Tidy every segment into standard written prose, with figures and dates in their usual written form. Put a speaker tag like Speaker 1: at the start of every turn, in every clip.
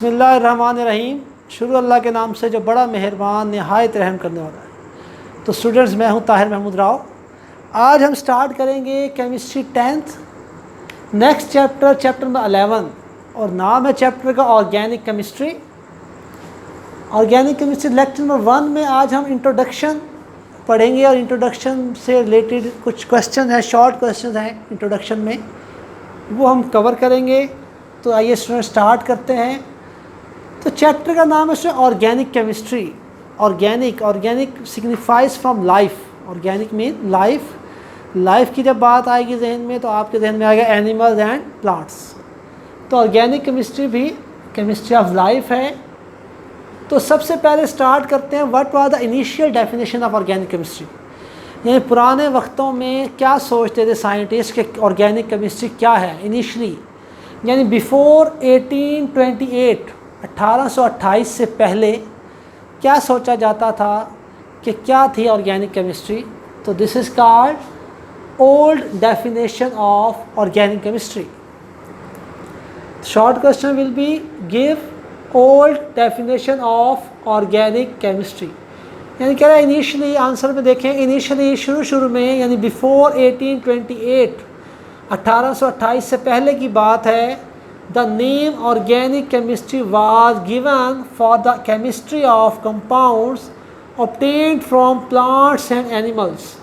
Speaker 1: बिस्मिल्लाहिर्रहमानिर्रहीम। शुरू अल्लाह के नाम से जो बड़ा मेहरबान नहायत रहम करने वाला है। तो स्टूडेंट्स, मैं हूं ताहिर महमूद राव। आज हम स्टार्ट करेंगे chemistry 10th, next chapter number 11, और नाम है चैप्टर का organic chemistry. Organic chemistry lecture number 1 में आज हम इंट्रोडक्शन पढ़ेंगे और इंट्रोडक्शन से रिलेटेड कुछ क्वेश्चन हैं, शॉर्ट क्वेश्चन हैं इंट्रोडक्शन में, वो हम कवर करेंगे। तो आइए स्टूडेंट स्टार्ट करते हैं। तो चैप्टर का नाम है organic chemistry. Organic signifies from life. Organic mean life. Life की जब बात आएगी जहन में तो आपके जहन में आएगा एनिमल्स एंड प्लांट्स। तो ऑर्गेनिक केमिस्ट्री भी केमिस्ट्री ऑफ लाइफ है। तो सबसे पहले स्टार्ट करते हैं, what was the initial definition of organic chemistry. यानी पुराने वक्तों में क्या सोचते थे साइंटिस्ट कि ऑर्गेनिक केमिस्ट्री क्या है इनिशली, यानी बिफोर 1828 से पहले क्या सोचा जाता था कि क्या थी ऑर्गेनिक केमिस्ट्री। तो this is called old definition of organic chemistry. Short question will be give old definition of organic chemistry. यानी कह रहा है इनिशियली, आंसर में देखें, इनिशियली शुरू में यानी बिफोर 1828 से पहले की बात है। The name organic chemistry was given for the chemistry of compounds obtained from plants and animals,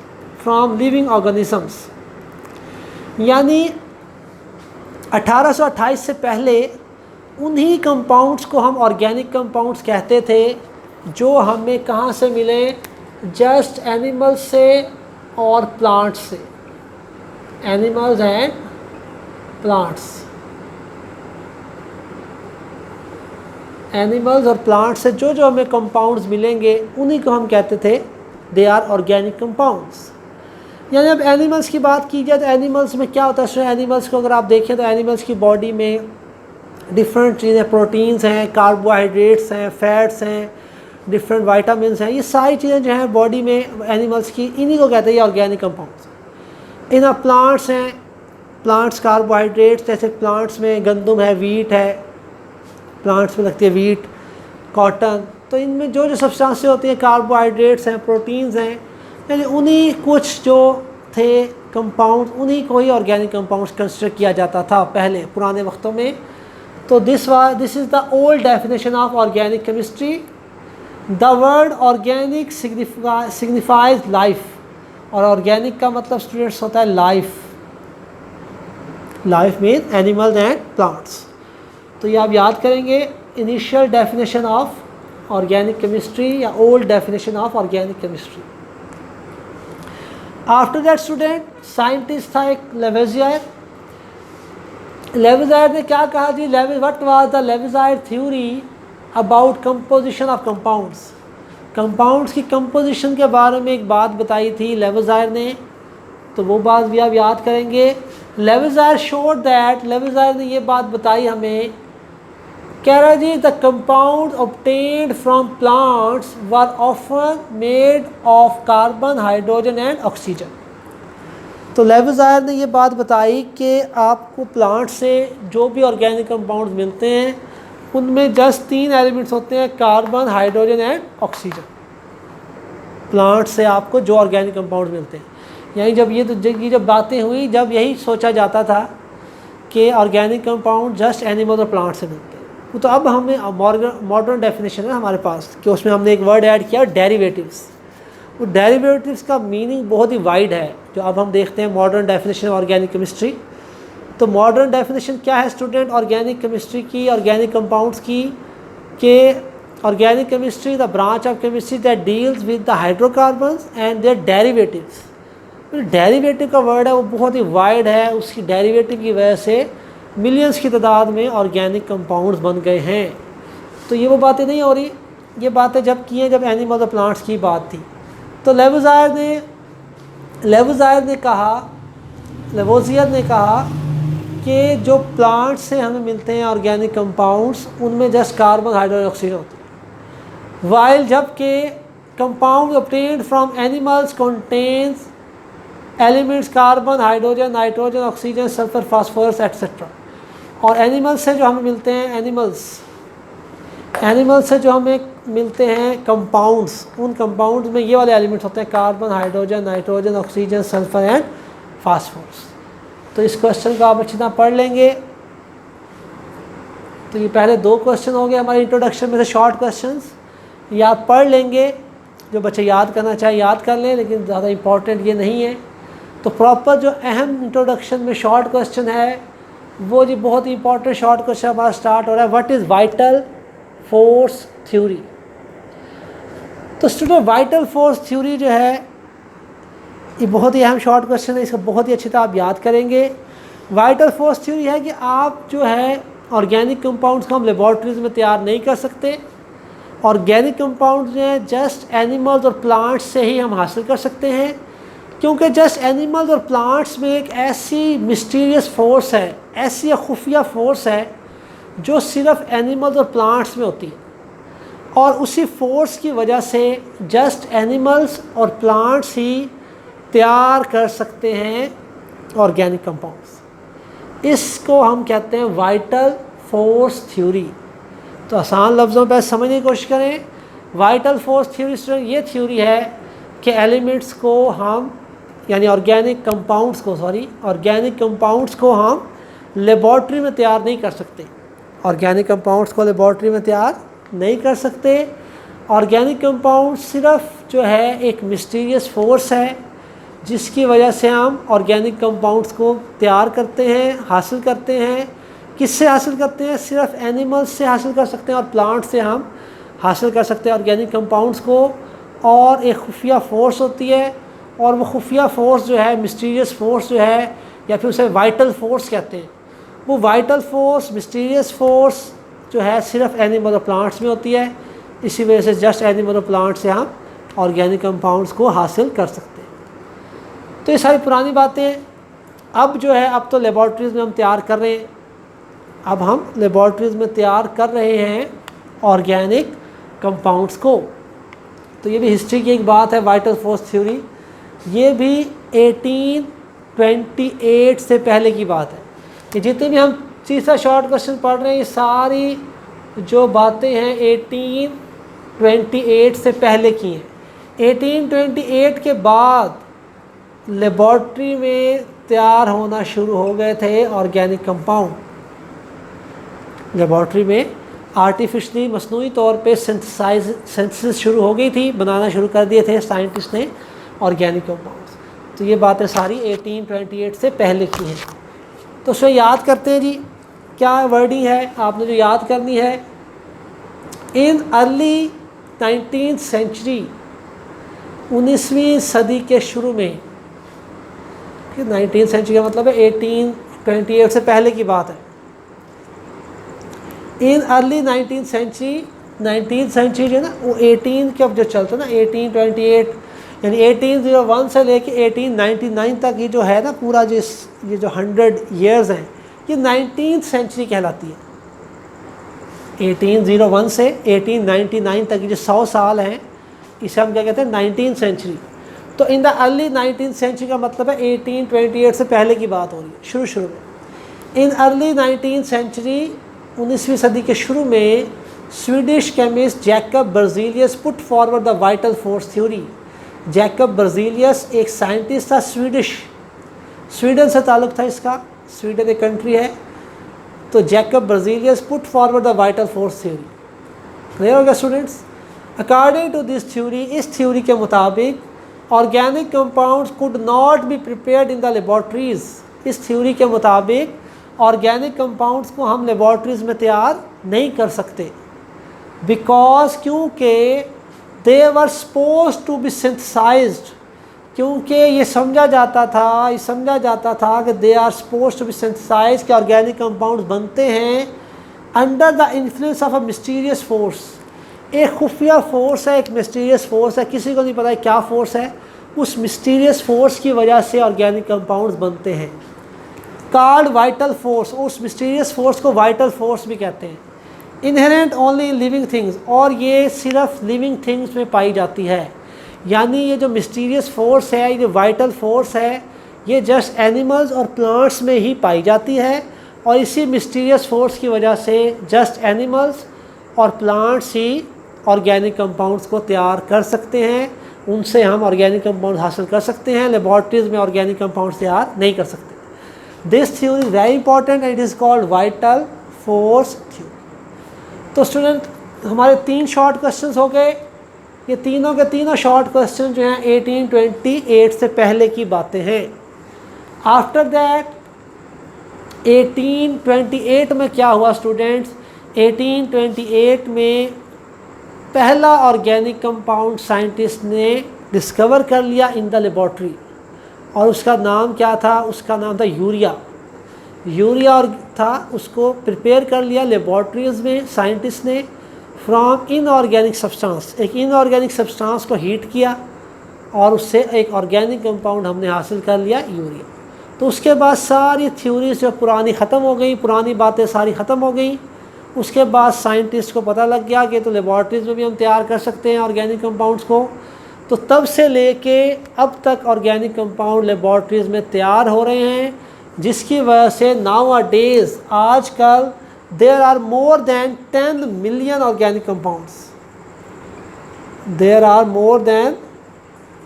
Speaker 1: from living organisms। यानी 1828 से पहले उन्हीं कंपाउंड्स को हम ऑर्गेनिक कंपाउंड्स कहते थे जो हमें कहाँ से मिले, जस्ट एनिमल्स से और प्लांट्स से। एनिमल्स एंड प्लांट्स, एनिमल्स और प्लांट्स से जो हमें कंपाउंड्स मिलेंगे उन्हीं को हम कहते थे दे आर ऑर्गेनिक कंपाउंड्स। यानी अब एनिमल्स की बात की जाए तो एनिमल्स में क्या होता है। एनिमल्स को अगर आप देखें तो एनिमल्स की बॉडी में डिफरेंट चीज़ें, प्रोटीन्स हैं, कार्बोहाइड्रेट्स हैं, फैट्स हैं, डिफरेंट वाइटामिन हैं। ये सारी चीज़ें जो हैं बॉडी में एनिमल्स की, इन्हीं को कहते हैं ऑर्गेनिक कंपाउंड्स। इन प्लांट्स हैं, प्लांट्स कार्बोहाइड्रेट्स, जैसे प्लांट्स में गंदम है, वीट है, प्लांट्स में लगती है वीट, कॉटन। तो इनमें जो सब्सटेंसेस होती हैं, कार्बोहाइड्रेट्स हैं, प्रोटीन्स हैं, यानी उन्हीं कुछ जो थे कंपाउंड, उन्हीं को ही ऑर्गेनिक कंपाउंड्स कंसिडर किया जाता था पहले पुराने वक्तों में। तो this is the old definition of organic chemistry. The word organic signifies life, और ऑर्गेनिक का मतलब स्टूडेंट्स होता है life. Life mean animals and plants. तो ये आप याद करेंगे, initial definition of organic chemistry या old definition of organic chemistry. After that student scientist था एक लेवेज़ियर। लेवेज़ियर ने क्या कहा जी, what was the Lavoisier theory about composition of compounds. Compounds की कंपोजिशन के बारे में एक बात बताई थी लेवेज़ियर ने, तो वो बात भी आप याद करेंगे। लेवेज़ियर शोड दैट, लेवेज़ियर ने ये बात बताई हमें, कह रहा है जी the compound obtained from plants were often made of carbon, hydrogen and oxygen. तो लेवेज़ियर ने ये बात बताई कि आपको प्लांट से जो भी ऑर्गेनिक कंपाउंड्स मिलते हैं उनमें जस्ट 3 एलिमेंट्स होते हैं, carbon, hydrogen and oxygen. Plant से आपको जो ऑर्गेनिक कंपाउंड्स मिलते हैं, यानी जब बातें हुई, जब यही सोचा जाता था कि ऑर्गेनिक कंपाउंड जस्ट एनिमल और प्लांट से मिलते हैं। तो अब हमें मॉडर्न डेफिनेशन है हमारे पास कि उसमें हमने एक वर्ड ऐड किया, डेरिवेटिव्स। वो डेरिवेटिव्स का मीनिंग बहुत ही वाइड है, जो अब हम देखते हैं मॉडर्न डेफिनेशन ऑर्गेनिक केमिस्ट्री। तो मॉडर्न डेफिनेशन क्या है स्टूडेंट ऑर्गेनिक केमिस्ट्री की, ऑर्गेनिक कंपाउंड्स की, कि organic chemistry the branch of chemistry that deals with the hydrocarbons and their derivatives. Derivative का वर्ड है वो बहुत ही वाइड है, उसकी डेरिवेटिव की वजह से मिलियंस की तादाद में ऑर्गेनिक कंपाउंड्स बन गए हैं। तो ये वो बातें नहीं हो रही, ये बातें जब की हैं जब एनिमल और प्लांट्स की बात थी। तो लेवेज़ियर ने कहा कि जो प्लांट्स से हमें मिलते हैं ऑर्गेनिक कंपाउंड्स उनमें जस्ट कार्बन, हाइड्रोजन, ऑक्सीजन होते हैं, वाइल जबकि compound obtained from animals contains elements carbon, hydrogen, nitrogen, oxygen, sulphur, phosphorus etcetera. और एनिमल्स से जो हमें मिलते हैं, एनिमल्स एनिमल से जो हमें मिलते हैं कंपाउंड्स, उन कंपाउंड्स में ये वाले एलिमेंट्स होते हैं, carbon, hydrogen, nitrogen, oxygen, sulphur and phosphorus. तो इस क्वेश्चन को आप अच्छी तरह पढ़ लेंगे। तो ये पहले 2 क्वेश्चन हो गए हमारे इंट्रोडक्शन में से, शॉर्ट क्वेश्चंस। ये आप पढ़ लेंगे, जो बच्चे याद करना चाहे याद कर लें, लेकिन ज़्यादा इम्पॉर्टेंट ये नहीं है। तो प्रॉपर जो अहम इंट्रोडक्शन में शॉर्ट क्वेश्चन है वो जी बहुत इंपॉर्टेंट शॉर्ट क्वेश्चन हमारा स्टार्ट हो रहा है, what is vital force theory. तो स्टूडेंट वाइटल फोर्स थ्योरी जो है ये बहुत ही अहम शॉर्ट क्वेश्चन है, इसको बहुत ही अच्छी तरह आप याद करेंगे। वाइटल फोर्स थ्योरी है कि आप जो है ऑर्गेनिक कंपाउंड्स को हम लेबॉर्ट्रीज में तैयार नहीं कर सकते। ऑर्गेनिक कंपाउंड्स जो है जस्ट एनिमल्स और प्लांट्स से ही हम हासिल कर सकते हैं, क्योंकि जस्ट एनिमल्स और प्लांट्स में एक ऐसी मिस्टीरियस फोर्स है, ऐसी खुफिया फोर्स है जो सिर्फ एनिमल्स और प्लांट्स में होती है, और उसी फोर्स की वजह से जस्ट एनिमल्स और प्लांट्स ही तैयार कर सकते हैं ऑर्गेनिक कंपाउंड्स। इसको हम कहते हैं वाइटल फोर्स थ्योरी। तो आसान लफ्ज़ों पर समझने की कोशिश करें। वाइटल फोर्स थ्योरी ये थ्योरी है कि एलिमेंट्स को हम यानी ऑर्गेनिक कंपाउंड्स को हम लेबॉर्ट्री में तैयार नहीं कर सकते। ऑर्गेनिक कंपाउंड्स को लेबॉर्ट्री में तैयार नहीं कर सकते। ऑर्गेनिक कंपाउंड सिर्फ जो है एक मिस्टीरियस फोर्स है जिसकी वजह से हम ऑर्गेनिक कंपाउंड्स को तैयार करते हैं, हासिल करते हैं। किससे हासिल करते हैं? सिर्फ एनिमल्स से हासिल कर सकते हैं और प्लांट से हम हासिल कर सकते हैं ऑर्गेनिक कंपाउंड्स को। और एक खुफिया फोर्स होती है, और वो खुफिया फोर्स जो है, मिस्टीरियस फोर्स जो है, या फिर उसे वाइटल फोर्स कहते हैं, वो वाइटल फोर्स, मिस्टीरियस फोर्स जो है सिर्फ एनिमल और प्लांट्स में होती है। इसी वजह से जस्ट एनिमल और प्लांट से हम ऑर्गेनिक कंपाउंड्स को हासिल कर सकते हैं। तो ये सारी पुरानी बातें अब जो है, अब तो लेबॉर्ट्रीज़ में हम तैयार कर रहे हैं। अब हम लेबॉर्ट्रीज़ में तैयार कर रहे हैं ऑर्गेनिक कंपाउंड्स को। तो ये भी हिस्ट्री की एक बात है, वाइटल फोर्स थ्योरी। ये भी 1828 से पहले की बात है। ये जितने भी हम तीसरा शॉर्ट क्वेश्चन पढ़ रहे हैं, ये सारी जो बातें हैं 1828 से पहले की हैं। 1828 के बाद लेबॉर्ट्री में तैयार होना शुरू हो गए थे ऑर्गेनिक कंपाउंड। लेबॉर्ट्री में आर्टिफिशली मसनूई तौर पे सिंथेसिस शुरू हो गई थी, बनाना शुरू कर दिए थे साइंटिस्ट ने ऑर्गेनिक कंपाउंड्स। तो ये बातें सारी 1828 से पहले की हैं। तो उसमें याद करते हैं जी, क्या वर्डिंग है आपने जो याद करनी है। इन अर्ली 19th सेंचुरी, 19वीं सदी के शुरू में, 19th सेंचुरी का मतलब है 1828 से पहले की बात है। In early 19th century, 19th century जो है ना, वो 18 के अब जो चलता है ना, 1828 यानी 1801 से लेके 1899 तक ये जो है ना पूरा ये जो 100 ईयर्स हैं, ये 19th सेंचुरी कहलाती है। 1801 से 1899 तक ये जो 100 साल हैं, इसे हम क्या कहते हैं? 19th century. तो in the early 19th century का मतलब है 1828 से पहले की बात हो रही है, शुरू में। इन अर्ली 19th सेंचुरी, 19वीं सदी के शुरू में, Swedish chemist Jacob Berzelius put forward the vital force theory. Jacob Berzelius एक साइंटिस्ट था, स्वीडन से ताल्लुक़ था इसका, स्वीडन एक कंट्री है। तो Jacob Berzelius put forward the vital force theory. Clear हो गया students? According to this theory, इस थ्योरी के मुताबिक organic compounds could not be prepared in the laboratories. इस थ्योरी के मुताबिक ऑर्गेनिक कंपाउंड्स को हम लेबॉर्ट्रीज़ में तैयार नहीं कर सकते, बिकॉज क्योंकि they were suppose to be synthesized, क्योंकि ये समझा जाता था कि they are suppose to be synthesize, कि ऑर्गेनिक कंपाउंड्स बनते हैं under the influence of a mysterious force. एक खुफिया फोर्स है, एक मिस्टीरियस फोर्स है, किसी को नहीं पता है क्या फोर्स है। उस मिस्टीरियस फोर्स की वजह से ऑर्गेनिक कंपाउंड्स बनते हैं, कॉल्ड वाइटल फोर्स। उस मिस्टीरियस फोर्स को वाइटल फोर्स भी कहते हैं। Inherent only in living things, और ये सिर्फ लिविंग थिंग्स में पाई जाती है। यानी ये जो मिस्टीरियस फोर्स है, ये जो वाइटल फोर्स है, ये जस्ट एनिमल्स और प्लांट्स में ही पाई जाती है। और इसी मिस्टीरियस फोर्स की वजह से जस्ट एनिमल्स और प्लांट्स ही ऑर्गेनिक कंपाउंड्स को तैयार कर सकते हैं, उनसे हम ऑर्गेनिक कंपाउंड हासिल कर सकते हैं, लेबॉर्ट्रीज़ में ऑर्गेनिक कंपाउंड्स तैयार नहीं कर सकते। This theory very important and it is called vital force theory. तो स्टूडेंट हमारे 3 शॉर्ट क्वेश्चंस हो गए। ये तीनों के तीनों शॉर्ट क्वेश्चन जो हैं 1828 से पहले की बातें हैं। आफ्टर दैट 1828 में क्या हुआ स्टूडेंट्स, 1828 में पहला ऑर्गेनिक कंपाउंड साइंटिस्ट ने डिस्कवर कर लिया इन द लेबॉर्ट्री, और उसका नाम क्या था, उसका नाम था यूरिया। यूरिया और था, उसको प्रिपेयर कर लिया लेबॉर्ट्रीज़ में साइंटिस्ट ने फ्रॉम इनऑर्गेनिक सब्सटेंस। एक इनऑर्गेनिक सब्सटेंस को हीट किया और उससे एक ऑर्गेनिक कंपाउंड हमने हासिल कर लिया यूरिया। तो उसके बाद सारी थ्योरीज जो पुरानी ख़त्म हो गई, पुरानी बातें सारी ख़त्म हो गई। उसके बाद साइंटिस्ट को पता लग गया कि तो लेबॉर्ट्रीज़ में भी हम तैयार कर सकते हैं ऑर्गेनिक कंपाउंड्स को। तो तब से लेके अब तक ऑर्गेनिक कंपाउंड लेबॉर्ट्रीज़ में तैयार हो रहे हैं, जिसकी वजह से नाउ अ डेज़ आजकल there are more than 10 million organic compounds. There are more than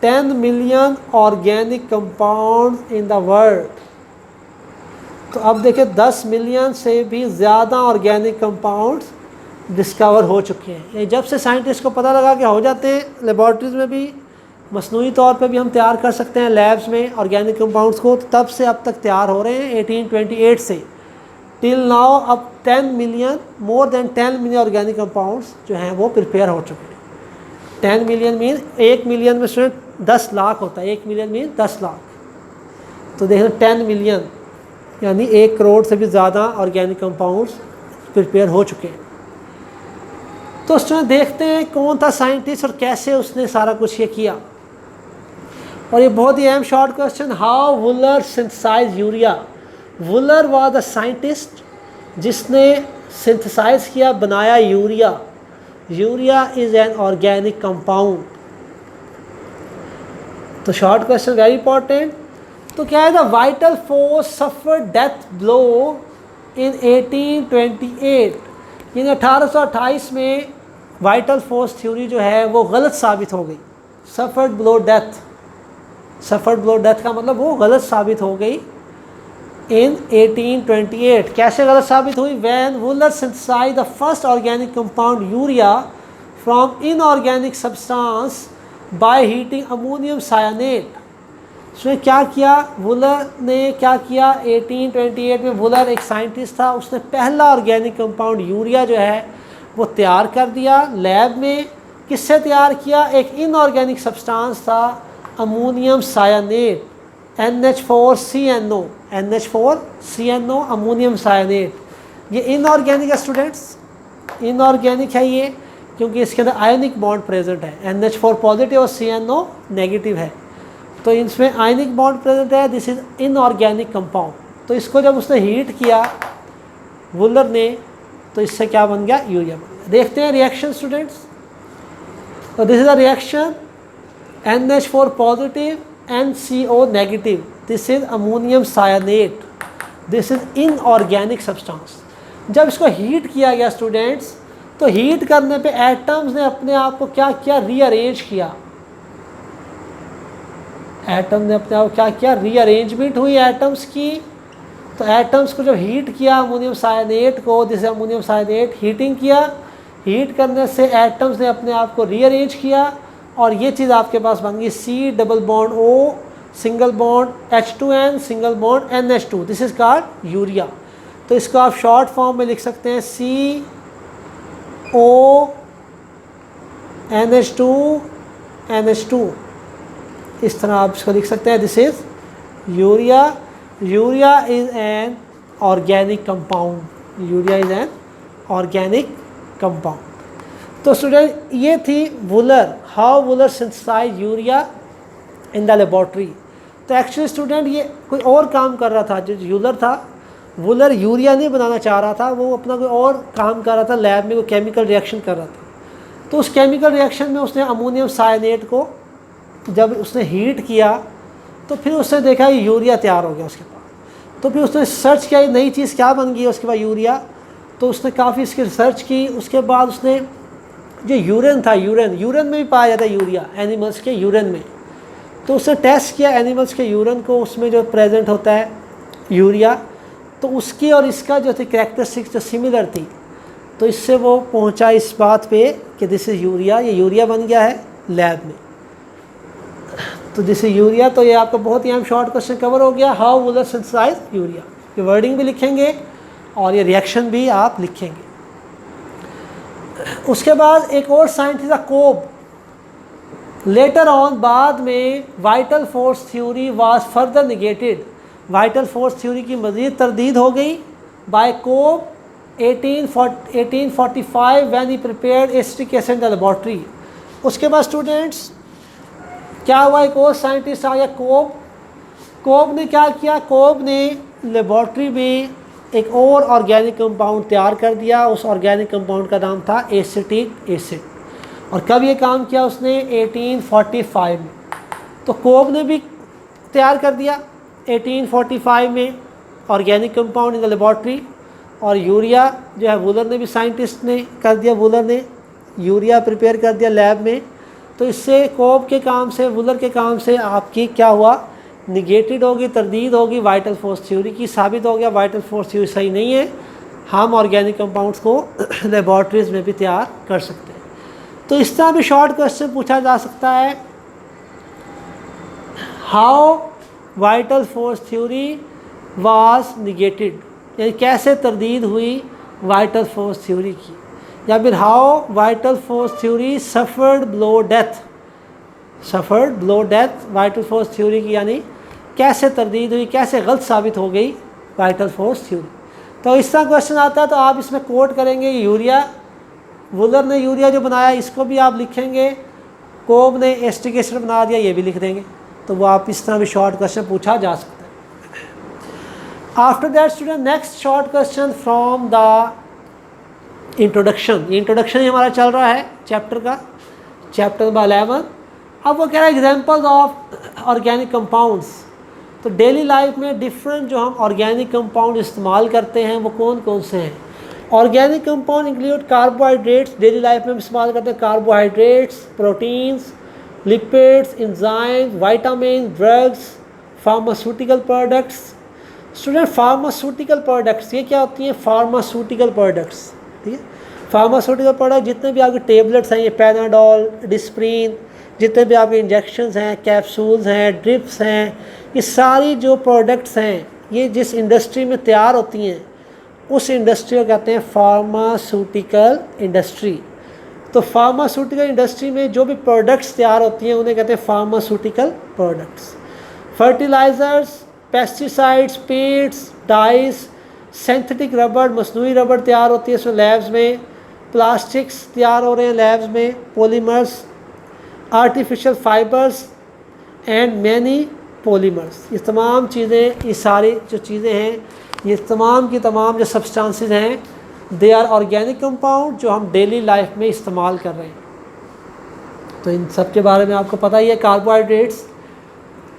Speaker 1: 10 million organic compounds in the world. तो अब देखिए 10 मिलियन से भी ज़्यादा ऑर्गेनिक कंपाउंड्स डिस्कवर हो चुके हैं। ये जब से साइंटिस्ट को पता लगा कि हो जाते हैं लेबॉर्ट्रीज़ में भी, मसनूई तौर पे भी हम तैयार कर सकते हैं लैब्स में ऑर्गेनिक कंपाउंड्स को, तो तब से अब तक तैयार हो रहे हैं 1828 से टिल नाउ। अब 10 million, more than 10 million organic compounds जो हैं वो प्रिपेयर हो चुके हैं। 10 मिलियन मीन 1 मिलियन में स्टूडेंट 10 लाख होता है, 1 मिलियन मीन 10 लाख। तो देखो 10 मिलियन यानी 1 करोड़ से भी ज़्यादा ऑर्गेनिक कंपाउंड्स प्रिपेयर हो चुके हैं। तो स्टूडेंट देखते हैं कौन था साइंटिस्ट और कैसे उसने सारा कुछ ये किया। और ये बहुत ही अहम short question, how Wohler synthesise urea. Wohler was the scientist जिसने सिंथेसाइज किया, बनाया urea. Urea is an organic compound. तो शॉर्ट क्वेश्चन वेरी इंपॉर्टेंट। तो क्या है, the vital force suffer death blow in 1828, यानी 1828 में वाइटल फोर्स थ्योरी जो है वो गलत साबित हो गई। Suffered blow death, suffered blow death का मतलब वो गलत साबित हो गई इन 1828। कैसे गलत साबित हुई, when Wohler synthesise the first organic compound urea from inorganic substance by heating ammonium cyanate. उसने क्या किया, वुलर ने क्या किया, 1828 में वुलर एक साइंटिस्ट था, उसने पहला ऑर्गेनिक कंपाउंड यूरिया जो है वो तैयार कर दिया लैब में। किससे तैयार किया, एक इनऑर्गेनिक सब्सटेंस था ammonium cyanate, NH4CNO, NH4CNO ammonium cyanate. ये इनऑर्गेनिक है स्टूडेंट्स, इनऑर्गेनिक है ये, क्योंकि इसके अंदर आयनिक बॉन्ड प्रेजेंट है। NH4 पॉजिटिव और CNO नेगेटिव है, तो इसमें आयनिक बॉन्ड प्रेजेंट है। This is inorganic compound. तो इसको जब उसने हीट किया वुलर ने, तो इससे क्या बन गया, यूरिया बन गया। देखते हैं रिएक्शन स्टूडेंट्स। तो this is a reaction, NH4 positive NCO negative, this is ammonium cyanate, this is inorganic substance. जब इसको हीट किया गया स्टूडेंट्स, तो हीट करने पे एटम्स ने अपने आप को क्या किया, रीअरेंज किया। एटम ने अपने आप क्या किया, रीअरेंजमेंट हुई एटम्स की। तो एटम्स को जब हीट किया अमोनियम सायनेट को, जिसे अमोनियम सायनेट हीटिंग किया, हीट करने से एटम्स ने अपने आप को रीअरेंज किया, और ये चीज़ आपके पास बन गई C double bond O single bond H2N single bond NH2, this is called urea. तो इसको आप शॉर्ट फॉर्म में लिख सकते हैं CO NH2 NH2, इस तरह आप इसको लिख सकते हैं, this is urea. Urea is an organic compound, urea is an organic compound. तो स्टूडेंट ये थी Wohler, how Wohler synthesise urea in the laboratory. तो एक्चुअली स्टूडेंट ये कोई और काम कर रहा था, जो यूलर था, वुलर यूरिया नहीं बनाना चाह रहा था, वो अपना कोई और काम कर रहा था, लैब में कोई केमिकल रिएक्शन कर रहा था। तो उस केमिकल रिएक्शन में उसने अमोनियम सायनेट को जब उसने हीट किया, तो फिर उसने देखा यूरिया तैयार हो गया उसके पास। तो फिर उसने सर्च किया नई चीज़ क्या बन गई उसके बाद यूरिया। तो उसने काफ़ी इसकी रिसर्च की। उसके बाद उसने जो यूरिन था, यूरिन में भी पाया जाता है यूरिया, एनिमल्स के यूरिन में, तो उसने टेस्ट किया एनिमल्स के यूरिन को, उसमें जो प्रेजेंट होता है यूरिया, तो उसकी और इसका जो थी कैरेक्टरिस्टिक्स जो सिमिलर थी, तो इससे वो पहुंचा इस बात पे कि दिस इज़ यूरिया, ये यूरिया बन गया है लैब में। तो दिस इज यूरिया, तो ये आपका बहुत ही अहम शॉर्ट क्वेश्चन कवर हो गया, हाउ वुलर सिंथेसाइज यूरिया। ये वर्डिंग भी लिखेंगे और ये रिएक्शन भी आप लिखेंगे। उसके बाद एक और साइंटिस्ट था कोब। लेटर ऑन, बाद में vital force theory was further negated, vital force theory की मज़ीद तरदीद हो गई by Kolbe 1845 when he prepared acetic acid in the laboratory. उसके बाद स्टूडेंट्स क्या हुआ, एक और साइंटिस्ट आ गया कोब। कोब ने क्या किया, कोब ने लेबॉर्ट्री में एक और ऑर्गेनिक कंपाउंड तैयार कर दिया। उस ऑर्गेनिक कंपाउंड का नाम था एसिटिक एसिड। और कब ये काम किया उसने, 1845 में। तो कोब ने भी तैयार कर दिया 1845 में organic compound in the laboratory. और यूरिया जो है वुलर ने भी, साइंटिस्ट ने कर दिया, वुलर ने यूरिया प्रिपेयर कर दिया लैब में। तो इससे कोब के काम से, वुलर के काम से आपकी क्या हुआ, निगेटेड होगी, तरदीद होगी वाइटल फोर्स थ्योरी की। साबित हो गया वाइटल फोर्स थ्योरी सही नहीं है, हम ऑर्गेनिक कंपाउंड्स को लेबॉर्ट्रीज में भी तैयार कर सकते हैं। तो इस तरह भी शॉर्ट क्वेश्चन पूछा जा सकता है, how vital force theory was negated, यानी कैसे तरदीद हुई वाइटल फोर्स थ्योरी की, या फिर how vital force theory suffered below death, suffered below death vital force theory की, यानी कैसे तरदीद हुई, कैसे गलत साबित हो गई वाइटल फोर्स थ्योरी। तो इस तरह क्वेश्चन आता है तो आप इसमें कोट करेंगे यूरिया, वुलर ने यूरिया जो बनाया इसको भी आप लिखेंगे, कोब ने एसिटिक एसिड बना दिया ये भी लिख देंगे। तो वो आप इस तरह भी शॉर्ट क्वेश्चन पूछा जा सकता है। After that student next short question from the introduction. ये इंट्रोडक्शन ही हमारा चल रहा है चैप्टर का, चैप्टर नंबर 11। अब वो कह रहा है एग्जाम्पल्स ऑफ ऑर्गेनिक कंपाउंड्स। तो डेली लाइफ में डिफरेंट जो हम ऑर्गेनिक कंपाउंड इस्तेमाल करते हैं वो कौन कौन से हैं। Organic compound include carbohydrates, daily life में हम इस्तेमाल करते हैं carbohydrates, proteins, lipids, enzymes, vitamin, drugs, pharmaceutical products. Student pharmaceutical products ये क्या होती हैं, फार्मास्यूटिकल प्रोडक्ट्स, ठीक है। फार्मास्यूटिकल प्रोडक्ट जितने भी आपके टेबलेट्स हैं, ये पैनाडोल, डिस्प्रिन, जितने भी आपके इंजेक्शंस हैं, कैप्सूल्स हैं, ड्रिप्स हैं, ये सारी जो प्रोडक्ट्स हैं ये जिस इंडस्ट्री में तैयार होती हैं उस इंडस्ट्री को कहते हैं फार्मास्यूटिकल इंडस्ट्री। तो फार्मास्यूटिकल इंडस्ट्री में जो भी प्रोडक्ट्स तैयार होती हैं उन्हें कहते हैं pharmaceutical products. Fertilisers, pesticides, paints, dyes, synthetic रबड़, मसनूई रबड़ तैयार होती है इसमें लैब्स में, प्लास्टिक्स तैयार हो रहे हैं लैब्स में, polymers, artificial fibres and many polymers. ये तमाम चीज़ें, ये सारी जो चीज़ें हैं, ये तमाम की तमाम जो सब्सटेंसेस हैं, दे आर ऑर्गेनिक कंपाउंड जो हम डेली लाइफ में इस्तेमाल कर रहे हैं। तो इन सब के बारे में आपको पता ही है। कार्बोहाइड्रेट्स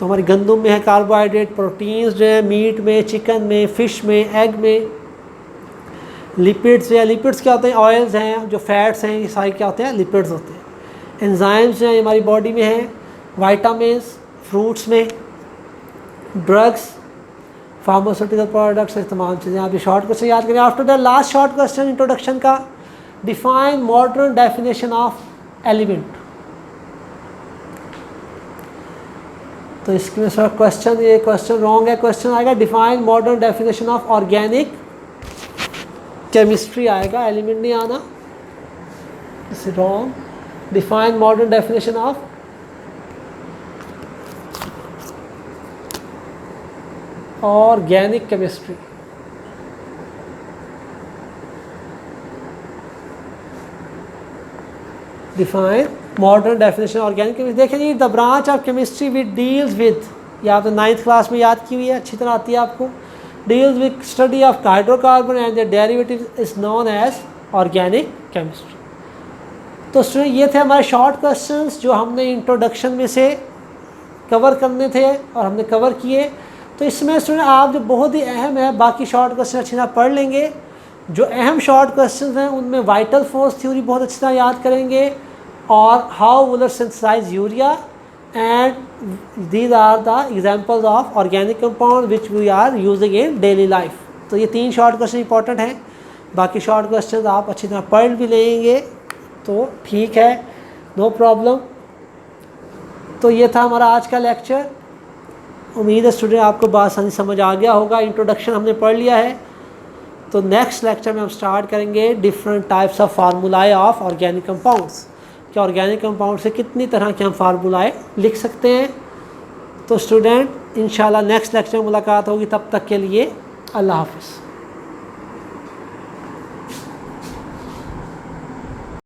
Speaker 1: तो हमारी गंदम में है कार्बोहाइड्रेट, प्रोटीन्स जो है मीट में, चिकन में, फ़िश में, एग में। लिपिड्स या लिपिड्स क्या होते हैं, ऑयल्स हैं, जो फैट्स हैं, ये सारे क्या होते हैं, लिपिड्स होते हैं। एंजाइम्स हैं हमारी बॉडी में हैं, विटामिन्स फ्रूट्स में, ड्रग्स, फार्मास्यूटिकल प्रोडक्ट्स, तमाम चीज़ें आप ये शॉर्ट क्वेश्चन याद करें। After the last short question introduction का, define modern definition of element. तो इसमें सर क्वेश्चन, ये क्वेश्चन रॉन्ग है। क्वेश्चन आएगा define modern definition of organic chemistry आएगा, एलिमेंट नहीं आना, is wrong. Define modern definition of organic chemistry. Define modern definition organic chemistry. देखें जी, the branch of chemistry which deals with, या आप 9th क्लास में याद की हुई है, अच्छी तरह आती है आपको, deals with study of hydrocarbon and their derivative is known as organic chemistry. तो स्टूडेंट ये थे हमारे शॉर्ट क्वेश्चंस जो हमने इंट्रोडक्शन में से कवर करने थे और हमने कवर किए। तो इसमें स्टूडेंट आप जो बहुत ही अहम है, बाकी शॉर्ट क्वेश्चन अच्छी तरह पढ़ लेंगे, जो अहम शॉर्ट क्वेश्चंस हैं उनमें वाइटल फोर्स थ्योरी बहुत अच्छी तरह याद करेंगे और how Wohler synthesise urea and these are the examples of organic compound which we are using in daily life. तो ये 3 शॉर्ट क्वेश्चन इंपॉर्टेंट हैं। बाकी शॉर्ट क्वेश्चन आप अच्छी तरह पढ़ भी लेंगे तो ठीक है, नो प्रॉब्लम। तो ये था हमारा आज का लेक्चर। उम्मीद है स्टूडेंट आपको बात समझ आ गया होगा। इंट्रोडक्शन हमने पढ़ लिया है। तो नेक्स्ट लेक्चर में हम स्टार्ट करेंगे different types of formulae of organic compounds, कि ऑर्गेनिक कंपाउंड से कितनी तरह के हम फार्मूलाए लिख सकते हैं। तो स्टूडेंट इंशाल्लाह नेक्स्ट लेक्चर में मुलाकात होगी, तब तक के लिए अल्लाह हाफ़िज़।